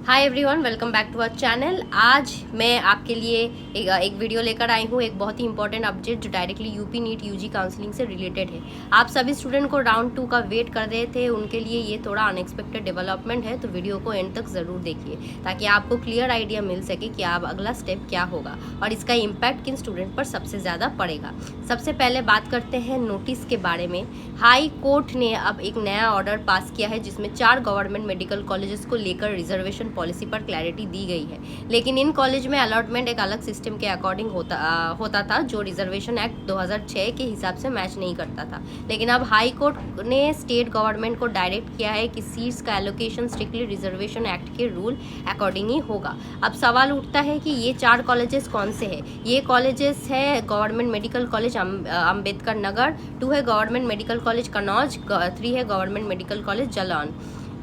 Hi everyone, welcome back to our channel. आज मैं आपके लिए एक वीडियो लेकर आई हूँ, एक बहुत ही इंपॉर्टेंट अपडेट जो directly UP NEET UG counselling से रिलेटेड है। आप सभी स्टूडेंट को राउंड 2 का वेट कर रहे थे, उनके लिए ये थोड़ा अनएक्सपेक्टेड डेवलपमेंट है, तो वीडियो को एंड तक ज़रूर देखिए ताकि आपको क्लियर आइडिया मिल सके कि आप अगला स्टेप क्या होगा और इसका इम्पैक्ट किन स्टूडेंट पर सबसे ज़्यादा पड़ेगा। सबसे पहले बात करते हैं नोटिस के बारे में। हाई कोर्ट ने अब एक नया ऑर्डर पास किया है जिसमें 4 गवर्नमेंट मेडिकल कॉलेजेस को लेकर रिजर्वेशन पॉलिसी पर क्लैरिटी दी गई है। लेकिन इन कॉलेज में अलॉटमेंट एक अलग सिस्टम के अकॉर्डिंग होता था जो रिजर्वेशन एक्ट 2006 के हिसाब से मैच नहीं करता था। लेकिन अब हाई कोर्ट ने स्टेट गवर्नमेंट को डायरेक्ट किया है कि सीट्स का एलोकेशन स्ट्रिक्टली रिजर्वेशन एक्ट के रूल अकॉर्डिंग ही होगा। अब सवाल उठता है कि ये 4 कॉलेजेस कौन से हैं। ये कॉलेजेस है government medical college Ambedkar Nagar, 2 है गवर्नमेंट मेडिकल कॉलेज कन्नौज, 3 है government medical college Jalaun,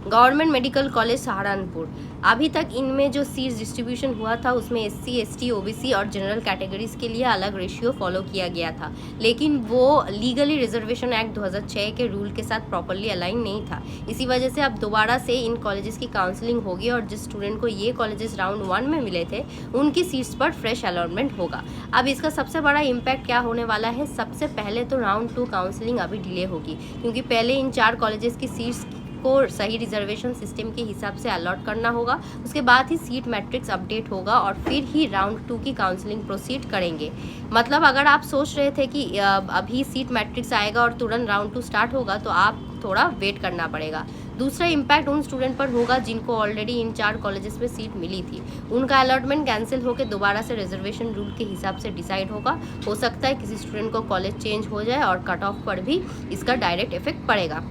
government medical college Saharanpur. अभी तक इनमें जो सीट्स डिस्ट्रीब्यूशन हुआ था उसमें एससी, एसटी, ओबीसी और जनरल कैटेगरीज के लिए अलग रेशियो फॉलो किया गया था, लेकिन वो लीगली रिजर्वेशन एक्ट 2006 के रूल के साथ प्रॉपरली अलाइन नहीं था। इसी वजह से अब दोबारा से इन कॉलेजेस की काउंसलिंग होगी और जिस स्टूडेंट को ये कॉलेजेस राउंड 1 में मिले थे उनकी सीट्स पर फ्रेश अलॉटमेंट होगा। अब इसका सबसे बड़ा इम्पैक्ट क्या होने वाला है। सबसे पहले तो राउंड 2 काउंसलिंग अभी डिले होगी क्योंकि पहले इन 4 कॉलेजेस की सीट्स को सही रिजर्वेशन सिस्टम के हिसाब से अलॉट करना होगा। उसके बाद ही सीट मैट्रिक्स अपडेट होगा और फिर ही राउंड 2 की काउंसलिंग प्रोसीड करेंगे। मतलब अगर आप सोच रहे थे कि अभी सीट मैट्रिक्स आएगा और तुरंत राउंड 2 स्टार्ट होगा तो आप थोड़ा वेट करना पड़ेगा। दूसरा इम्पैक्ट उन स्टूडेंट पर होगा जिनको ऑलरेडी इन 4 कॉलेजेस में सीट मिली थी। उनका अलॉटमेंट कैंसिल होकर दोबारा से रिजर्वेशन रूल के हिसाब से डिसाइड होगा। हो सकता है किसी स्टूडेंट को कॉलेज चेंज हो जाए और कट ऑफ पर भी इसका डायरेक्ट इफेक्ट पड़ेगा।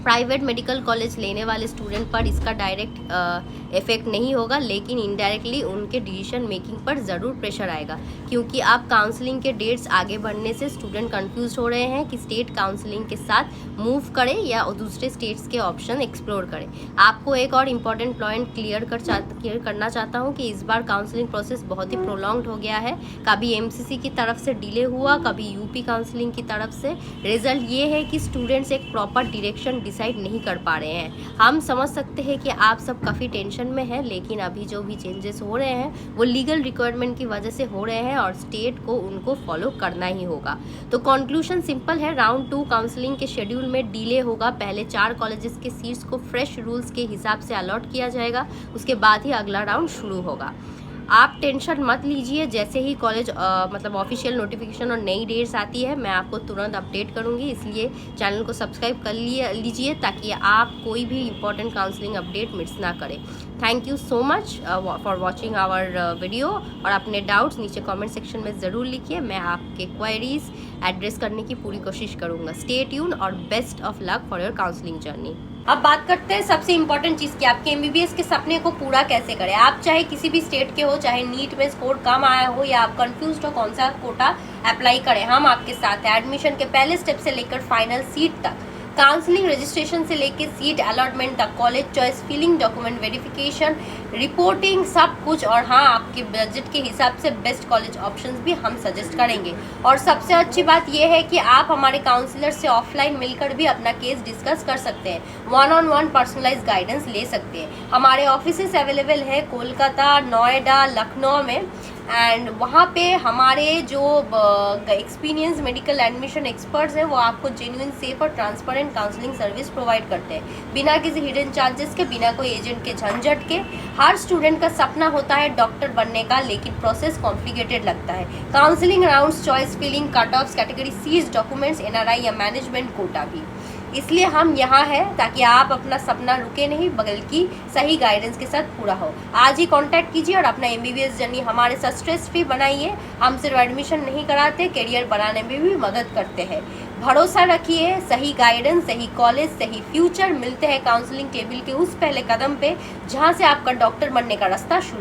प्राइवेट मेडिकल कॉलेज लेने वाले स्टूडेंट पर इसका डायरेक्ट इफेक्ट नहीं होगा, लेकिन इनडायरेक्टली उनके डिसीजन मेकिंग पर ज़रूर प्रेशर आएगा क्योंकि आप काउंसलिंग के डेट्स आगे बढ़ने से स्टूडेंट कंफ्यूज हो रहे हैं कि स्टेट काउंसलिंग के साथ मूव करें या दूसरे स्टेट्स के ऑप्शन एक्सप्लोर करें। आपको एक और इम्पॉर्टेंट पॉइंट क्लियर करना चाहता हूँ कि इस बार काउंसलिंग प्रोसेस बहुत ही प्रोलॉन्ग्ड हो गया है। कभी एमसीसी की तरफ से डिले हुआ, कभी यूपी काउंसलिंग की तरफ से। रिजल्ट ये है कि स्टूडेंट्स एक प्रॉपर डायरेक्शन डिसाइड नहीं कर पा रहे हैं। हम समझ सकते हैं कि आप सब काफ़ी टेंशन में हैं, लेकिन अभी जो भी चेंजेस हो रहे हैं वो लीगल रिक्वायरमेंट की वजह से हो रहे हैं और स्टेट को उनको फॉलो करना ही होगा। तो कंक्लूजन सिंपल है, राउंड 2 काउंसलिंग के शेड्यूल में डिले होगा। पहले 4 कॉलेजेस के सीट्स को फ्रेश रूल्स के हिसाब से अलॉट किया जाएगा, उसके बाद ही अगला राउंड शुरू होगा। आप टेंशन मत लीजिए, जैसे ही कॉलेज मतलब ऑफिशियल नोटिफिकेशन और नई डेट्स आती है मैं आपको तुरंत अपडेट करूंगी। इसलिए चैनल को सब्सक्राइब कर लीजिए ताकि आप कोई भी इंपॉर्टेंट काउंसलिंग अपडेट मिस ना करें। Thank you so much for watching our video और अपने डाउट्स नीचे कमेंट सेक्शन में ज़रूर लिखिए। मैं आपके क्वेरीज एड्रेस करने की पूरी कोशिश करूँगा। स्टे ट्यून और best of luck for your counselling journey. अब बात करते हैं सबसे इम्पोर्टेंट चीज़ की, आपके एमबीबीएस के सपने को पूरा कैसे करें। आप चाहे किसी भी स्टेट के हो, चाहे नीट में स्कोर कम आया हो या आप कंफ्यूज हो कौन सा कोटा अप्लाई करें, हम आपके साथ हैं। एडमिशन के पहले स्टेप से लेकर फाइनल सीट तक, काउंसलिंग रजिस्ट्रेशन से लेकर सीट अलॉटमेंट तक, college choice, filling, document verification, reporting, सब कुछ। और हाँ, आपके बजट के हिसाब से बेस्ट कॉलेज ऑप्शंस भी हम सजेस्ट करेंगे। और सबसे अच्छी बात यह है कि आप हमारे काउंसलर से ऑफलाइन मिलकर भी अपना केस डिस्कस कर सकते हैं, 1-on-1 पर्सनलाइज गाइडेंस ले सकते हैं। हमारे ऑफिसेस अवेलेबल है कोलकाता, नोएडा, लखनऊ में, एंड वहाँ पे हमारे जो एक्सपीरियंस मेडिकल एडमिशन एक्सपर्ट्स हैं वो आपको जेन्युइन, सेफ और ट्रांसपेरेंट काउंसलिंग सर्विस प्रोवाइड करते हैं बिना किसी हिडन चार्जेस के, बिना कोई एजेंट के झंझट के। हर स्टूडेंट का सपना होता है डॉक्टर बनने का, लेकिन प्रोसेस कॉम्प्लिकेटेड लगता है। Counselling rounds, choice filling, cut offs, category सीज, डॉक्यूमेंट्स, एनआरआई या मैनेजमेंट कोटा भी। इसलिए हम यहाँ हैं ताकि आप अपना सपना रुके नहीं बल्कि सही गाइडेंस के साथ पूरा हो। आज ही कांटेक्ट कीजिए और अपना एमबीबीएस जर्नी हमारे साथ स्ट्रेस फ्री बनाइए। हम सिर्फ एडमिशन नहीं कराते, करियर बनाने में भी मदद करते हैं। भरोसा रखिए, सही गाइडेंस, सही कॉलेज, सही फ्यूचर। मिलते हैं काउंसलिंग टेबल के उस पहले कदम पे जहाँ से आपका डॉक्टर बनने का रास्ता शुरू